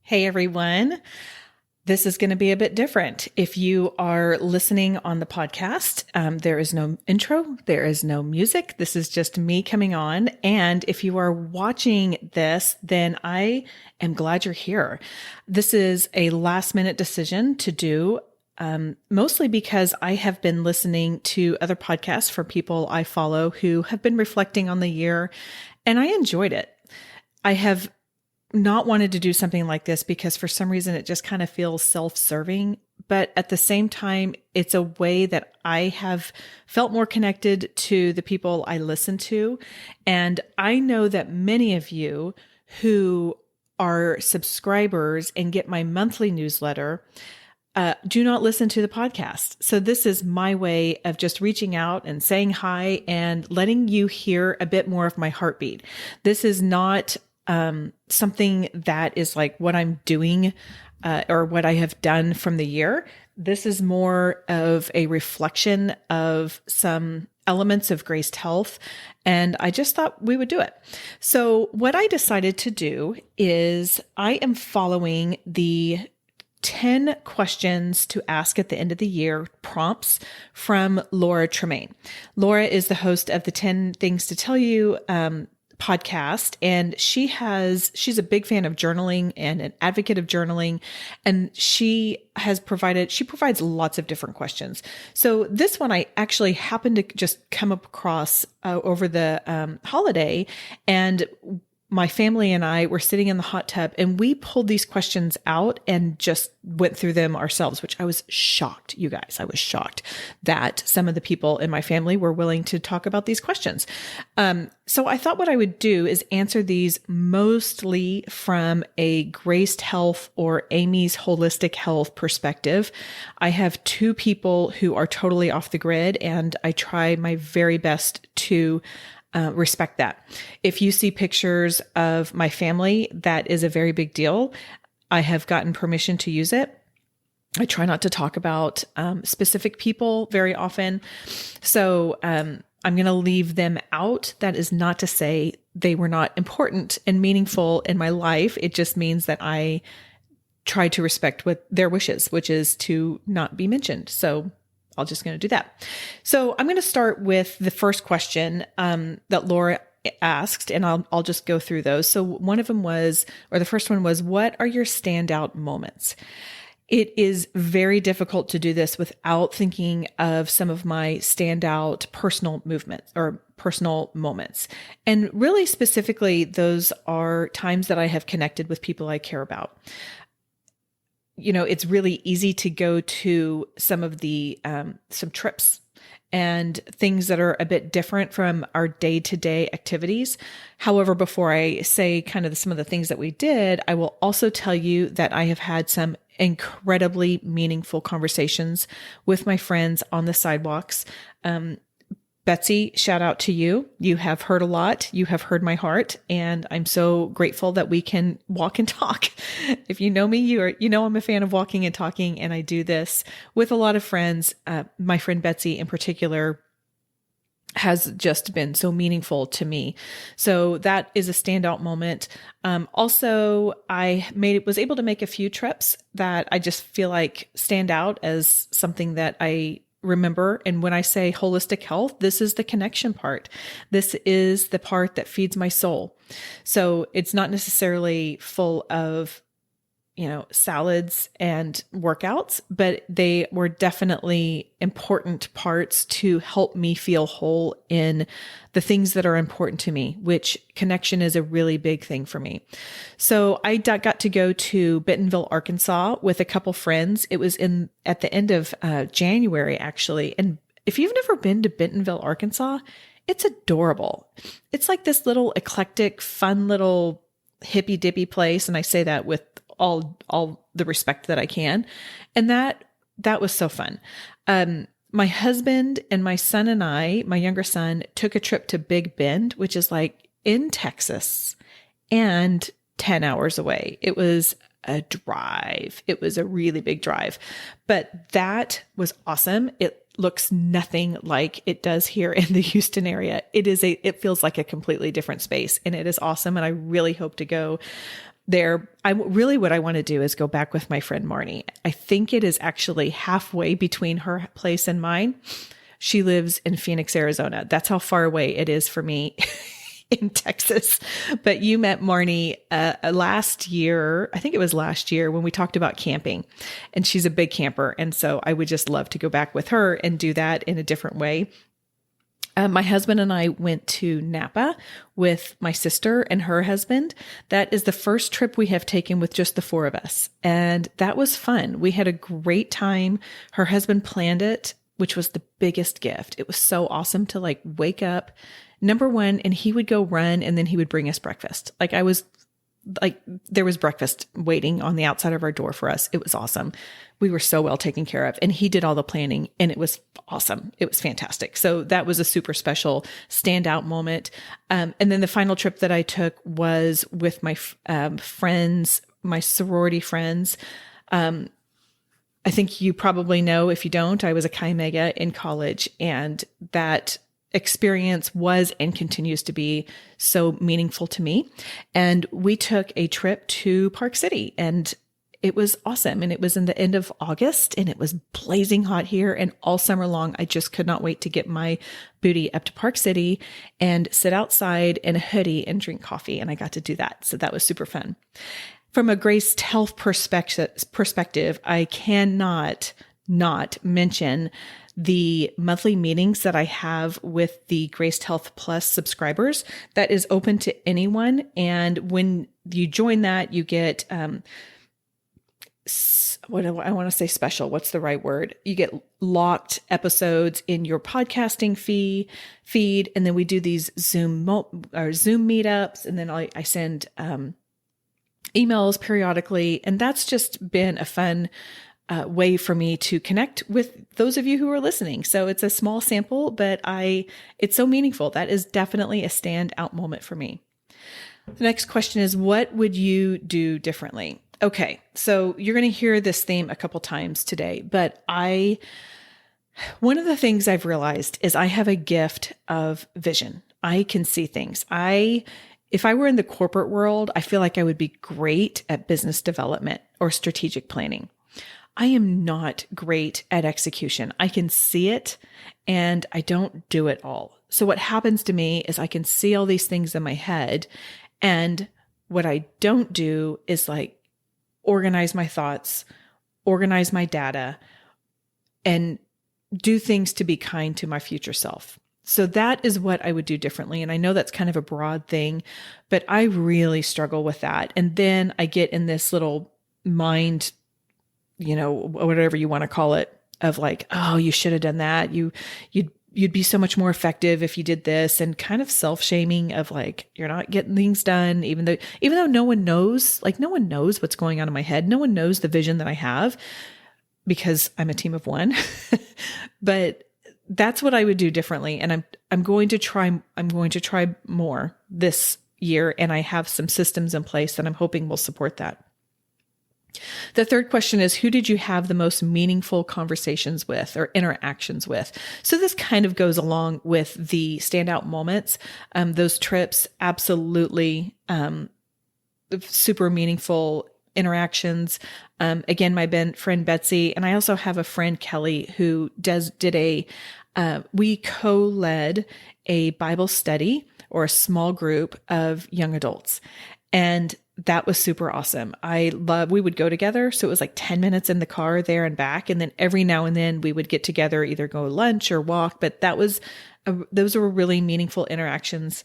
Hey everyone. This is going to be a bit different. If you are listening on the podcast, there is no intro, there is no music. This is just me coming on. And if you are watching this, then I am glad you're here. This is a last minute decision to do, mostly because I have been listening to other podcasts for people I follow who have been reflecting on the year, and I enjoyed it. I have not wanted to do something like this because for some reason it just kind of feels self-serving, but at the same time, it's a way that I have felt more connected to the people I listen to. And I know that many of you who are subscribers and get my monthly newsletter do not listen to the podcast. So this is my way of just reaching out and saying hi and letting you hear a bit more of my heartbeat. This is not something that is like what I'm doing or what I have done from the year. This is more of a reflection of some elements of Graced Health, and I just thought we would do it. So what I decided to do is I am following the 10 questions to ask at the end of the year prompts from Laura Tremaine. Laura is the host of the 10 Things to Tell You podcast, and she's a big fan of journaling and an advocate of journaling, and she provides lots of different questions. So this one I actually happened to just come across over the holiday, and my family and I were sitting in the hot tub and we pulled these questions out and just went through them ourselves, which I was shocked, you guys. I was shocked that some of the people in my family were willing to talk about these questions. So I thought what I would do is answer these mostly from a Graced Health or Amy's Holistic Health perspective. I have two people who are totally off the grid, and I try my very best to respect that. If you see pictures of my family, that is a very big deal. I have gotten permission to use it. I try not to talk about specific people very often. So I'm going to leave them out. That is not to say they were not important and meaningful in my life. It just means that I try to respect what their wishes, which is to not be mentioned. So I'm just going to do that. So I'm going to start with the first question that Laura asked, and I'll just go through those. So one of them was, or the first one was, what are your standout moments? It is very difficult to do this without thinking of some of my standout personal movements or personal moments. And really specifically, those are times that I have connected with people I care about. You know, it's really easy to go to some of the, some trips and things that are a bit different from our day-to-day activities. However, before I say kind of some of the things that we did, I will also tell you that I have had some incredibly meaningful conversations with my friends on the sidewalks. Betsy, shout out to you. You have heard a lot. You have heard my heart, and I'm so grateful that we can walk and talk. If you know me, you know I'm a fan of walking and talking, and I do this with a lot of friends. My friend Betsy in particular has just been so meaningful to me. So that is a standout moment. Also, I was able to make a few trips that I just feel like stand out as something that I remember. And when I say holistic health, this is the connection part. This is the part that feeds my soul. So it's not necessarily full of, salads and workouts, but they were definitely important parts to help me feel whole in the things that are important to me, which connection is a really big thing for me. So I got to go to Bentonville, Arkansas with a couple friends. It was at the end of January, actually. And if you've never been to Bentonville, Arkansas, it's adorable. It's like this little eclectic, fun little hippy dippy place. And I say that with all the respect that I can. And that was so fun. My husband and my son and I, my younger son, took a trip to Big Bend, which is like in Texas and 10 hours away. It was a drive. It was a really big drive, but that was awesome. It looks nothing like it does here in the Houston area. It feels like a completely different space, and it is awesome. And I really hope to go what I want to do is go back with my friend Marnie. I think it is actually halfway between her place and mine. She lives in Phoenix, Arizona. That's how far away it is for me in Texas. But you met Marnie last year. I think it was last year when we talked about camping, and she's a big camper. And so I would just love to go back with her and do that in a different way. My husband and I went to Napa with my sister and her husband. That is the first trip we have taken with just the four of us. And that was fun. We had a great time. Her husband planned it, which was the biggest gift. It was so awesome to like wake up, number one, and he would go run and then he would bring us breakfast. There was breakfast waiting on the outside of our door for us. It was awesome. We were so well taken care of, and he did all the planning, and it was awesome. It was fantastic. So that was a super special standout moment. And then the final trip that I took was with my friends, my sorority friends. I think you probably know, if you don't, I was a Chi Mega in college, and that experience was and continues to be so meaningful to me. And we took a trip to Park City, and it was awesome. And it was in the end of August, and it was blazing hot here. And all summer long, I just could not wait to get my booty up to Park City and sit outside in a hoodie and drink coffee. And I got to do that. So that was super fun. From a Graced Health perspective, I cannot not mention the monthly meetings that I have with the Graced Health Plus subscribers. That is open to anyone. And when you join that, you get, what do I want to say special? What's the right word? You get locked episodes in your podcasting feed. And then we do these Zoom meetups. And then I send, emails periodically. And that's just been a fun way for me to connect with those of you who are listening. So it's a small sample, but it's so meaningful. That is definitely a standout moment for me. The next question is, what would you do differently? Okay. So you're going to hear this theme a couple times today, but one of the things I've realized is I have a gift of vision. I can see things. If I were in the corporate world, I feel like I would be great at business development or strategic planning. I am not great at execution. I can see it and I don't do it all. So what happens to me is I can see all these things in my head, and what I don't do is like organize my thoughts, organize my data, and do things to be kind to my future self. So that is what I would do differently. And I know that's kind of a broad thing, but I really struggle with that. And then I get in this little mind, whatever you want to call it, of like, oh, you should have done that. You'd be so much more effective if you did this, and kind of self-shaming of like, you're not getting things done, even though no one knows what's going on in my head. No one knows the vision that I have because I'm a team of one, but that's what I would do differently. And I'm going to try more this year. And I have some systems in place that I'm hoping will support that. The third question is, who did you have the most meaningful conversations with or interactions with? So this kind of goes along with the standout moments. Those trips, absolutely, super meaningful interactions. Again, my friend Betsy, and I also have a friend Kelly who we co-led a Bible study or a small group of young adults. And that was super awesome. We would go together. So it was like 10 minutes in the car there and back. And then every now and then we would get together, either go lunch or walk. But those were really meaningful interactions,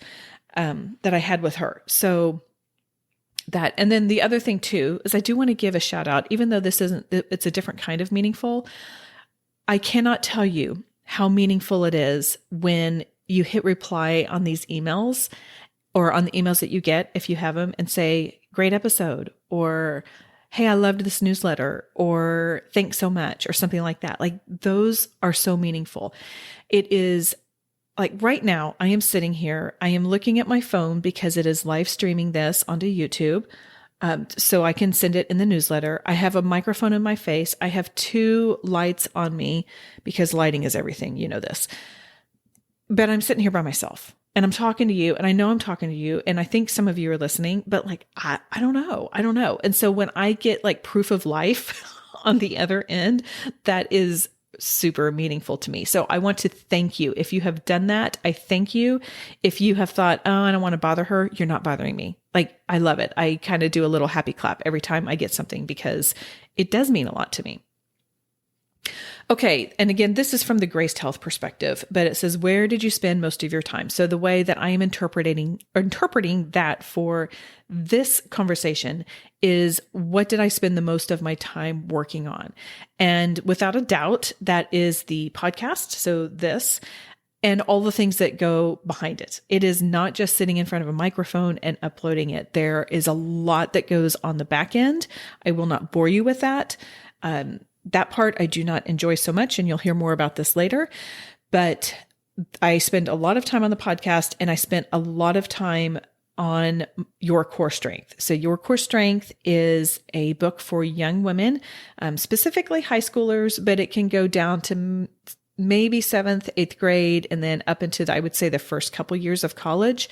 that I had with her. So that, and then the other thing too, is I do want to give a shout out, even though it's a different kind of meaningful. I cannot tell you how meaningful it is when you hit reply on these emails, or on the emails that you get, if you have them, and say, great episode, or, hey, I loved this newsletter, or thanks so much, or something like that. Like, those are so meaningful. It is like right now I am sitting here, I am looking at my phone because it is live streaming this onto YouTube. So I can send it in the newsletter. I have a microphone in my face. I have 2 lights on me because lighting is everything. You know this. But I'm sitting here by myself. and I'm talking to you, and I know I'm talking to you, and I think some of you are listening, but like, I don't know. I don't know. And so when I get like proof of life on the other end, that is super meaningful to me. So I want to thank you. If you have done that, I thank you. If you have thought, oh, I don't want to bother her, you're not bothering me. Like, I love it. I kind of do a little happy clap every time I get something because it does mean a lot to me. Okay. And again, this is from the Graced Health perspective, but it says, where did you spend most of your time? So the way that I am interpreting that for this conversation is, what did I spend the most of my time working on? And without a doubt, that is the podcast. So this, and all the things that go behind it. It is not just sitting in front of a microphone and uploading it. There is a lot that goes on the back end. I will not bore you with that. That part I do not enjoy so much, and you'll hear more about this later. But I spend a lot of time on the podcast, and I spent a lot of time on Your Core Strength. So Your Core Strength is a book for young women, specifically high schoolers, but it can go down to maybe 7th, 8th grade, and then up into, I would say, the first couple years of college.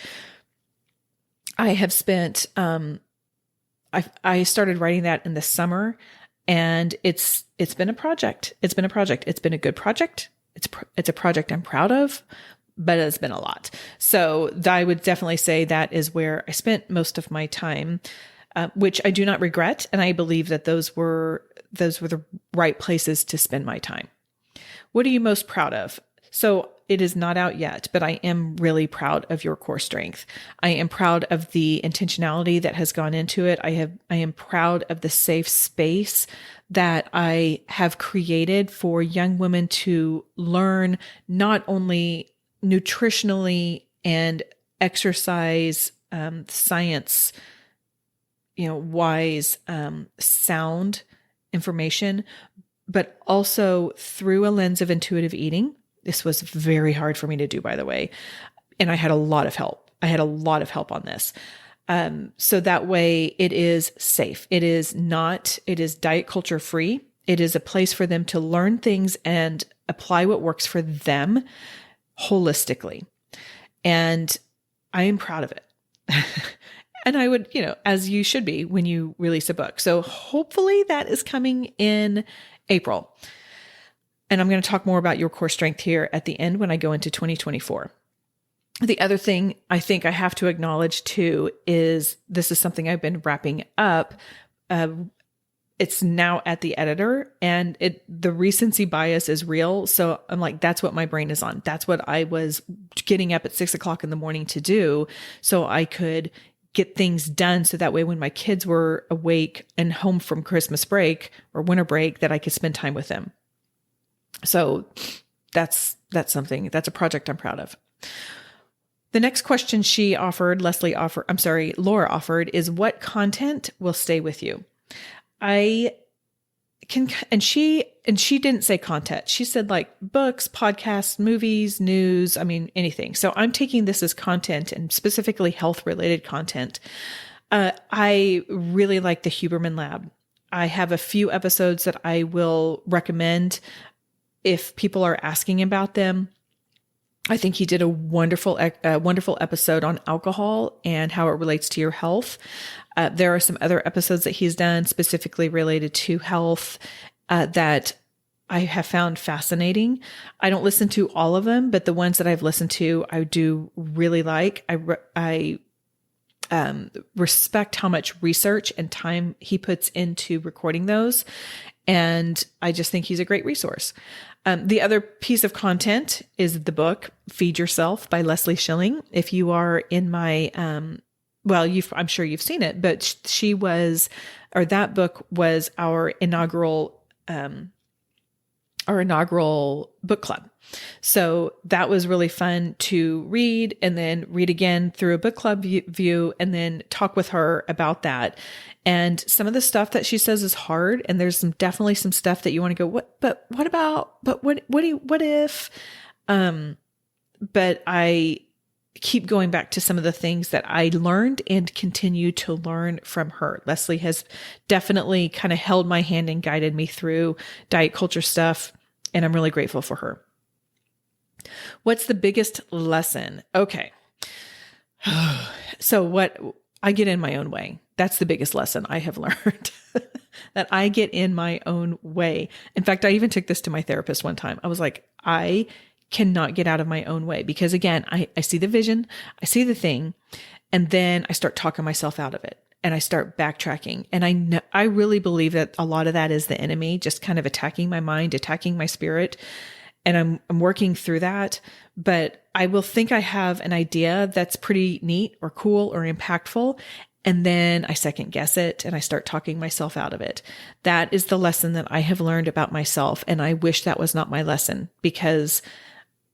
I have spent, I started writing that in the summer, and it's been a project. It's been a project. It's been a good project. It's a project I'm proud of, but it's been a lot. So I would definitely say that is where I spent most of my time, which I do not regret. And I believe that those were the right places to spend my time. What are you most proud of? So it is not out yet, but I am really proud of Your Core Strength. I am proud of the intentionality that has gone into it. I am proud of the safe space that I have created for young women to learn not only nutritionally and exercise, science, wise, sound information, but also through a lens of intuitive eating. This was very hard for me to do, by the way. And I had a lot of help. I had a lot of help on this. So that way it is safe. It is diet culture free. It is a place for them to learn things and apply what works for them holistically. And I am proud of it. And I would, as you should be when you release a book. So hopefully that is coming in April. And I'm going to talk more about Your Core Strength here at the end when I go into 2024. The other thing I think I have to acknowledge too is this is something I've been wrapping up. It's now at the editor, and the recency bias is real. So I'm like, that's what my brain is on. That's what I was getting up at 6 o'clock in the morning to do, so I could get things done. So that way, when my kids were awake and home from Christmas break or winter break, that I could spend time with them. So that's something, that's a project I'm proud of. The next question Laura offered is, what content will stay with you? She didn't say content. She said like books, podcasts, movies, news, anything. So I'm taking this as content, and specifically health related content. I really like the Huberman Lab. I have a few episodes that I will recommend if people are asking about them. I think he did a wonderful episode on alcohol and how it relates to your health. There are some other episodes that he's done specifically related to health that I have found fascinating. I don't listen to all of them, but the ones that I've listened to, I do really like. I respect how much research and time he puts into recording those. And I just think he's a great resource. The other piece of content is the book, Feed Yourself by Leslie Schilling. If you are in my, I'm sure you've seen it, but that book was our inaugural book club. So that was really fun to read, and then read again through a book club view, and then talk with her about that. And some of the stuff that she says is hard, and there's definitely some stuff that you want to go, what if? But I keep going back to some of the things that I learned and continue to learn from her. Leslie has definitely kind of held my hand and guided me through diet culture stuff, and I'm really grateful for her. What's the biggest lesson? Okay. So what I get in my own way. That's the biggest lesson I have learned. That I get in my own way. In fact, I even took this to my therapist one time. I was like, I cannot get out of my own way because again, I see the vision, I see the thing, and then I start talking myself out of it and I start backtracking. And I really believe that a lot of that is the enemy just kind of attacking my mind, attacking my spirit. And I'm working through that, but I will think I have an idea that's pretty neat or cool or impactful. And then I second guess it and I start talking myself out of it. That is the lesson that I have learned about myself. And I wish that was not my lesson because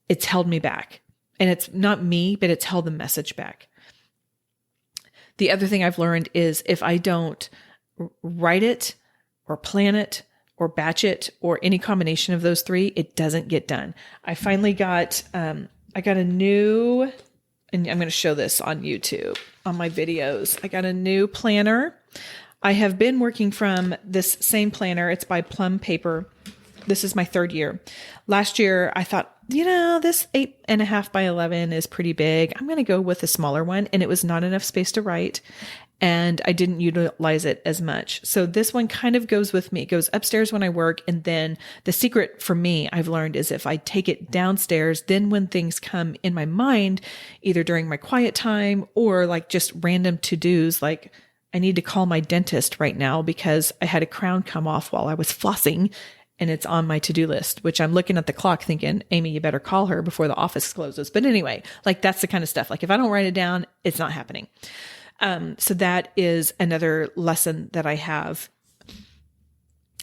it's held me back. And it's not me, but it's held the message back. The other thing I've learned is if I don't write it or plan it or batch it or any combination of those three, it doesn't get done. I finally got, I got a new, and I'm going to show this on YouTube on my videos. I got a new planner. I have been working from this same planner. It's by Plum Paper. This is my third year. Last year, I thought, this 8.5 by 11 is pretty big. I'm going to go with a smaller one. And it was not enough space to write. And I didn't utilize it as much. So this one kind of goes with me. It goes upstairs when I work. And then the secret for me, I've learned, is if I take it downstairs, then when things come in my mind, either during my quiet time or like just random to-dos, like I need to call my dentist right now because I had a crown come off while I was flossing and it's on my to-do list, which I'm looking at the clock thinking, Amy, you better call her before the office closes. But anyway, like that's the kind of stuff. Like if I don't write it down, it's not happening. So that is another lesson that I have.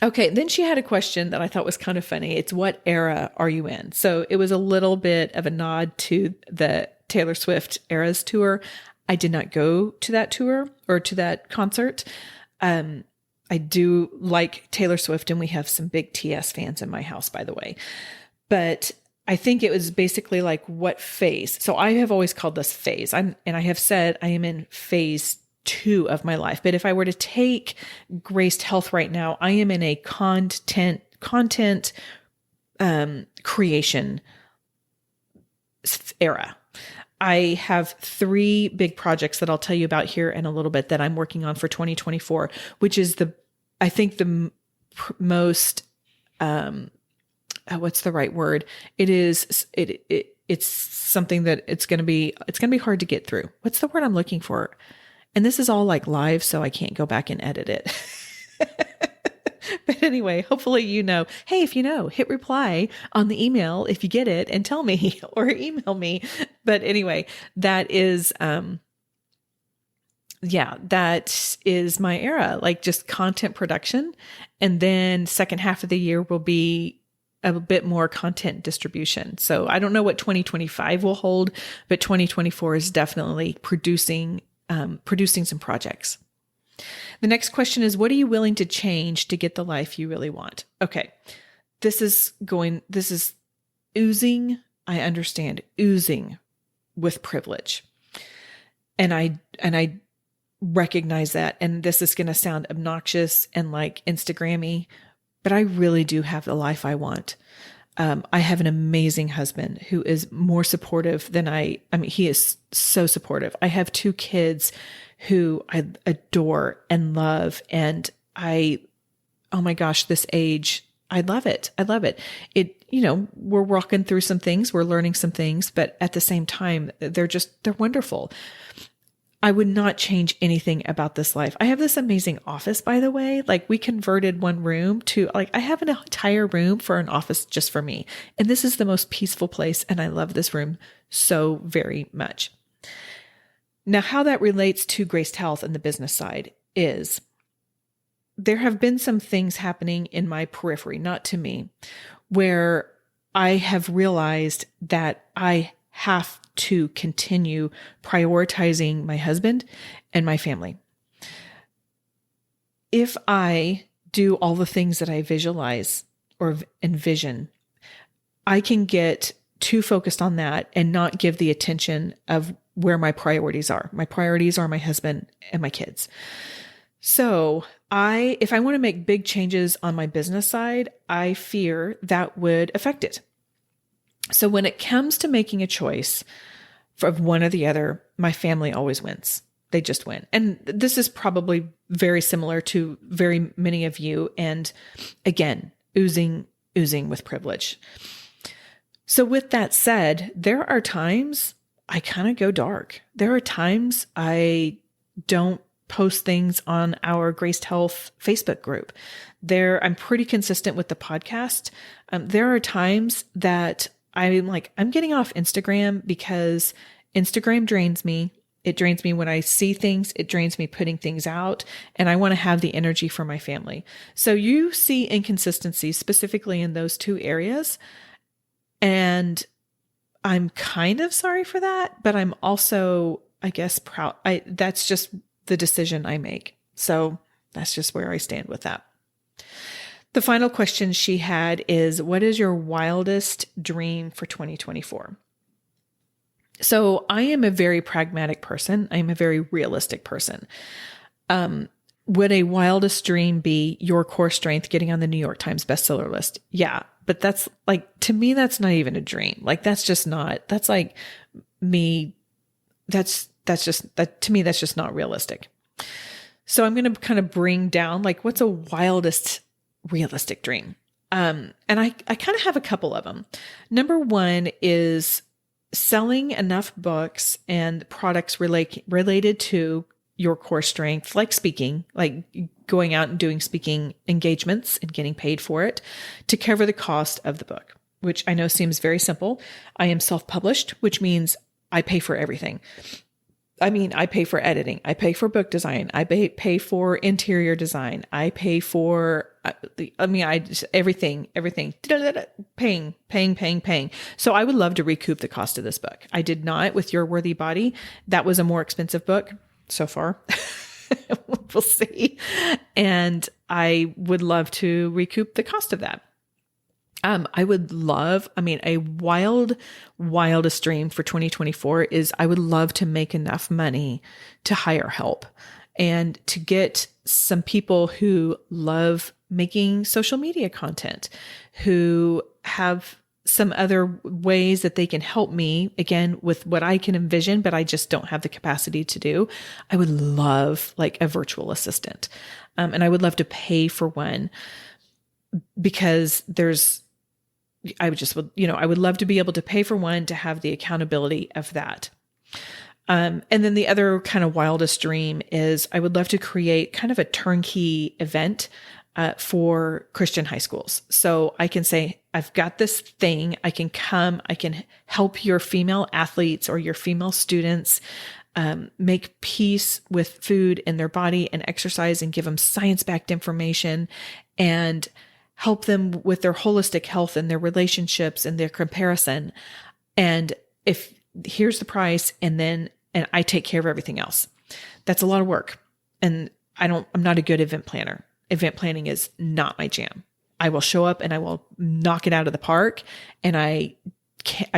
Okay. Then she had a question that I thought was kind of funny. It's what era are you in? So it was a little bit of a nod to the Taylor Swift Eras tour. I did not go to that tour or to that concert. I do like Taylor Swift and we have some big TS fans in my house, by the way, but I think it was basically like what phase. So I have always called this phase. And I have said I am in phase 2 of my life. But if I were to take Graced Health right now, I am in a content creation era. I have 3 big projects that I'll tell you about here in a little bit that I'm working on for 2024, which is I think the most, what's the right word? It's something that it's going to be hard to get through. What's the word I'm looking for? And this is all like live, so I can't go back and edit it. But anyway, hopefully, hey, if hit reply on the email if you get it and tell me or email me. But anyway, that is, that is my era, like just content production. And then second half of the year will be a bit more content distribution. So I don't know what 2025 will hold, but 2024 is definitely producing some projects. The next question is, what are you willing to change to get the life you really want? Okay. This is oozing. I understand oozing with privilege. And I recognize that. And this is going to sound obnoxious and like Instagrammy, but I really do have the life I want. I have an amazing husband who is more supportive than he is so supportive. I have 2 kids who I adore and love. And oh my gosh, this age, I love it. I love it. We're walking through some things, we're learning some things, but at the same time, they're wonderful. I would not change anything about this life. I have this amazing office, by the way. Like we converted one room to I have an entire room for an office just for me. And this is the most peaceful place. And I love this room so very much. Now, how that relates to Graced Health and the business side is there have been some things happening in my periphery, not to me, where I have realized that I have to continue prioritizing my husband and my family. If I do all the things that I visualize or envision, I can get too focused on that and not give the attention of where my priorities are. My priorities are my husband and my kids. So if I want to make big changes on my business side, I fear that would affect it. So when it comes to making a choice, of one or the other, my family always wins. They just win. And this is probably very similar to very many of you. And again, oozing with privilege. So with that said, there are times I kind of go dark. There are times I don't post things on our Graced Health Facebook group. I'm pretty consistent with the podcast. There are times that I'm getting off Instagram because Instagram drains me. It drains me when I see things. It drains me putting things out, and I want to have the energy for my family. So you see inconsistencies specifically in those two areas. And I'm kind of sorry for that, but I'm also, I guess, proud. That's just the decision I make. So that's just where I stand with that. The final question she had is, what is your wildest dream for 2024? So I am a very pragmatic person. I'm a very realistic person. Would a wildest dream be your core strength getting on the New York Times bestseller list? Yeah. But that's to me, that's not even a dream. That's like me. To me, that's just not realistic. So I'm going to kind of bring down, what's a wildest realistic dream? And I kind of have a couple of them. Number one is selling enough books and products related to your core strength, like speaking, like going out and doing speaking engagements and getting paid for it, to cover the cost of the book, which I know seems very simple. I am self-published, which means I pay for everything. I pay for editing. I pay for book design. I pay for interior design. I pay for, everything, paying. So I would love to recoup the cost of this book. I did not with Your Worthy Body. That was a more expensive book so far. We'll see. And I would love to recoup the cost of that. I would love, a wildest dream for 2024 is I would love to make enough money to hire help and to get some people who love making social media content, who have some other ways that they can help me, again, with what I can envision, but I just don't have the capacity to do. I would love a virtual assistant. And I would love to pay for one because I would love to be able to pay for one to have the accountability of that. And then the other kind of wildest dream is I would love to create kind of a turnkey event for Christian high schools. So I can say, I've got this thing. I can come, I can help your female athletes or your female students make peace with food in their body and exercise, and give them science-backed information and help them with their holistic health and their relationships and their comparison. And here's the price, and I take care of everything else. That's a lot of work. And I'm not a good event planner. Event planning is not my jam. I will show up and I will knock it out of the park. And I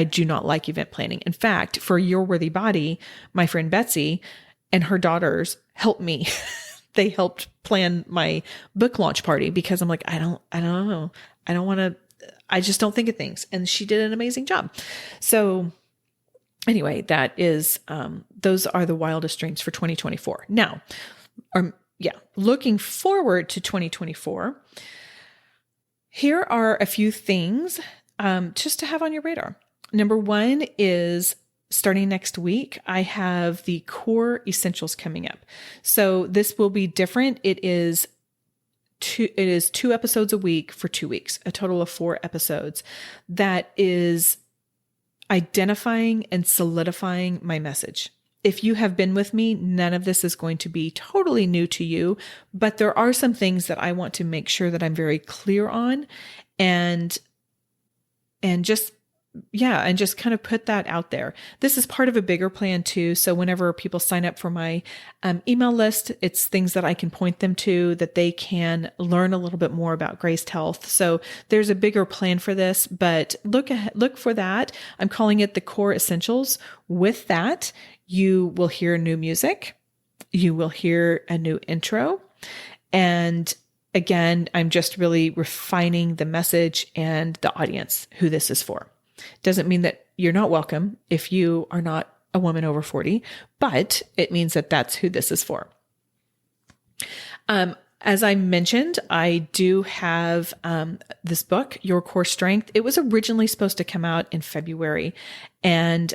do not like event planning. In fact, for Your Worthy Body, my friend Betsy and her daughters helped me. They helped plan my book launch party because I'm like, I don't know. I just don't think of things. And she did an amazing job. So anyway, that is, those are the wildest dreams for 2024. Now, looking forward to 2024, here are a few things, just to have on your radar. Number one is, starting next week, I have the core essentials coming up. So this will be different. It is 2 episodes a week for 2 weeks, a total of 4 episodes. That is identifying and solidifying my message. If you have been with me, none of this is going to be totally new to you, but there are some things that I want to make sure that I'm very clear on and just kind of put that out there. This is part of a bigger plan too. So whenever people sign up for my email list, it's things that I can point them to that they can learn a little bit more about Graced Health. So there's a bigger plan for this, but look for that. I'm calling it the Core Essentials. With that, you will hear new music. You will hear a new intro. And again, I'm just really refining the message and the audience who this is for. Doesn't mean that you're not welcome if you are not a woman over 40, but it means that that's who this is for. As I mentioned, I do have this book, Your Core Strength. It was originally supposed to come out in February, and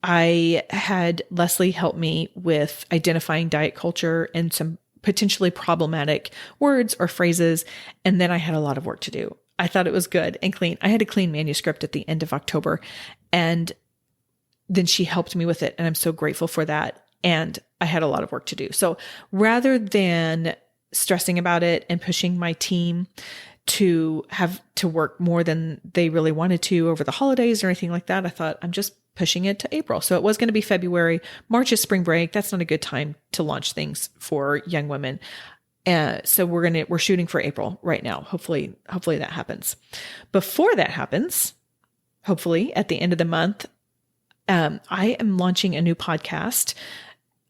I had Leslie help me with identifying diet culture and some potentially problematic words or phrases. And then I had a lot of work to do. I thought it was good and clean. I had a clean manuscript at the end of October, and then she helped me with it. And I'm so grateful for that. And I had a lot of work to do. So rather than stressing about it and pushing my team to have to work more than they really wanted to over the holidays or anything like that, I thought I'm just pushing it to April. So it was going to be February. March is spring break. That's not a good time to launch things for young women. So we're shooting for April right now. Hopefully that happens. Before that happens, hopefully at the end of the month, I am launching a new podcast.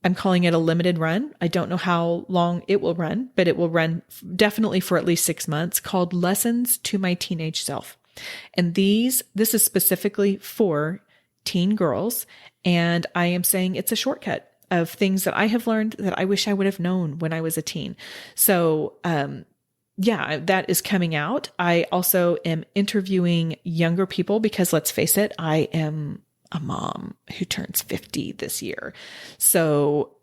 I'm calling it a limited run. I don't know how long it will run, but it will run definitely for at least 6 months, called Lessons to My Teenage Self. And this is specifically for teen girls. And I am saying it's a shortcut of things that I have learned that I wish I would have known when I was a teen. So, that is coming out. I also am interviewing younger people because, let's face it, I am a mom who turns 50 this year. So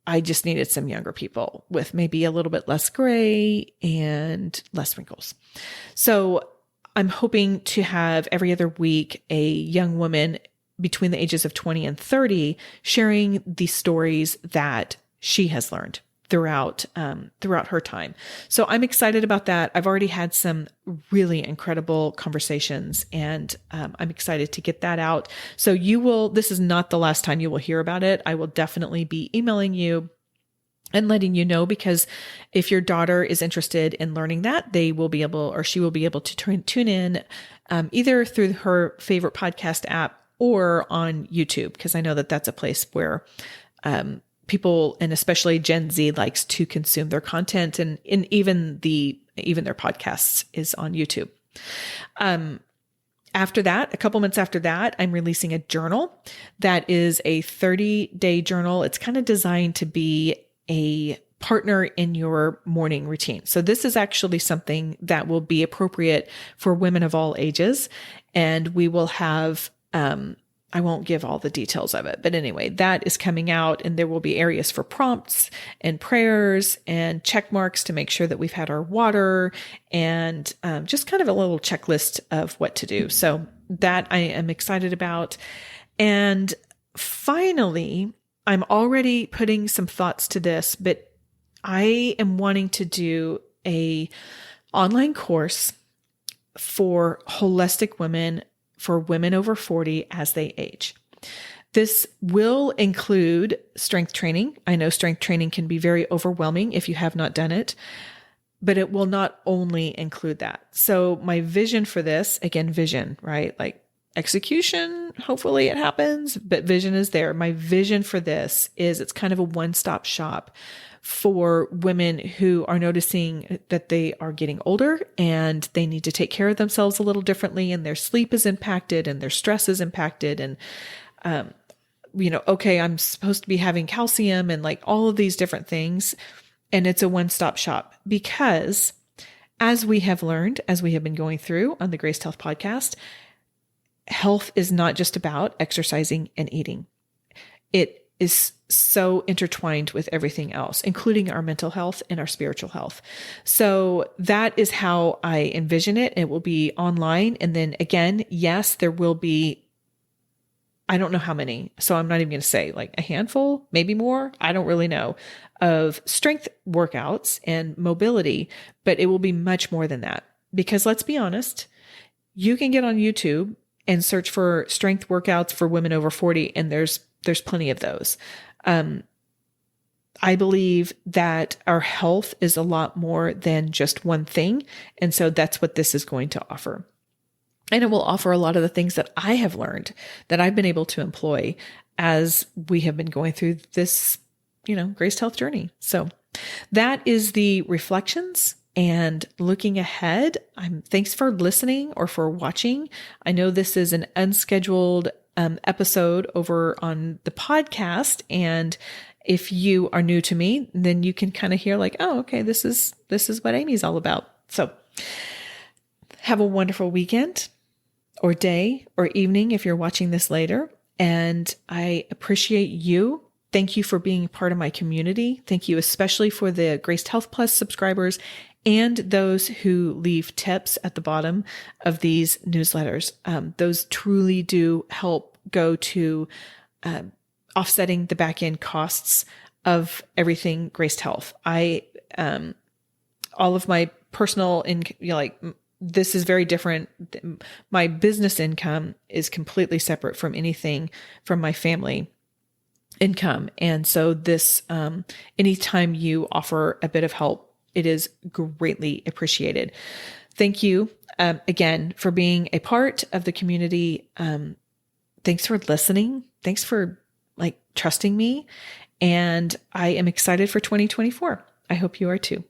I just needed some younger people with maybe a little bit less gray and less wrinkles. So I'm hoping to have every other week a young woman between the ages of 20 and 30 sharing the stories that she has learned throughout her time. So I'm excited about that. I've already had some really incredible conversations, and I'm excited to get that out. So this is not the last time you will hear about it. I will definitely be emailing you and letting you know, because if your daughter is interested in learning that, she will be able to tune in either through her favorite podcast app or on YouTube, because I know that that's a place where people, and especially Gen Z, likes to consume their content, and even their podcasts is on YouTube. After that, a couple months after that, I'm releasing a journal that is a 30-day journal. It's kind of designed to be a partner in your morning routine. So this is actually something that will be appropriate for women of all ages. And we will have, I won't give all the details of it, but anyway, that is coming out, and there will be areas for prompts and prayers and check marks to make sure that we've had our water, and just kind of a little checklist of what to do. So that I am excited about. And finally, I'm already putting some thoughts to this, but I am wanting to do a online course for holistic women, for women over 40 as they age. This will include strength training. I know strength training can be very overwhelming if you have not done it, but it will not only include that. So my vision for this, again, vision, right? Like execution, hopefully it happens, but vision is there. My vision for this is it's kind of a one-stop shop for women who are noticing that they are getting older and they need to take care of themselves a little differently, and their sleep is impacted and their stress is impacted. And, okay, I'm supposed to be having calcium and like all of these different things. And it's a one-stop shop, because as we have learned, as we have been going through on the Graced Health podcast, health is not just about exercising and eating. It is so intertwined with everything else, including our mental health and our spiritual health. So that is how I envision it. It will be online. And then again, yes, there will be, I don't know how many, so I'm not even going to say, like a handful, maybe more. I don't really know, of strength workouts and mobility, but it will be much more than that, because let's be honest, you can get on YouTube and search for strength workouts for women over 40, and there's plenty of those. I believe that our health is a lot more than just one thing. And so that's what this is going to offer. And it will offer a lot of the things that I have learned that I've been able to employ as we have been going through this, Graced Health journey. So that is the reflections. And looking ahead, thanks for listening or for watching. I know this is an unscheduled episode over on the podcast. And if you are new to me, then you can kind of hear like, oh, okay, this is what Amy's all about. So have a wonderful weekend or day or evening if you're watching this later. And I appreciate you. Thank you for being part of my community. Thank you especially for the Graced Health Plus subscribers and those who leave tips at the bottom of these newsletters. Those truly do help go to offsetting the back end costs of everything Graced Health. All of my personal this is very different. My business income is completely separate from anything from my family income. And so this, anytime you offer a bit of help, it is greatly appreciated. Thank you, again, for being a part of the community. Thanks for listening. Thanks for trusting me. And I am excited for 2024. I hope you are too.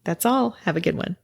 That's all. Have a good one.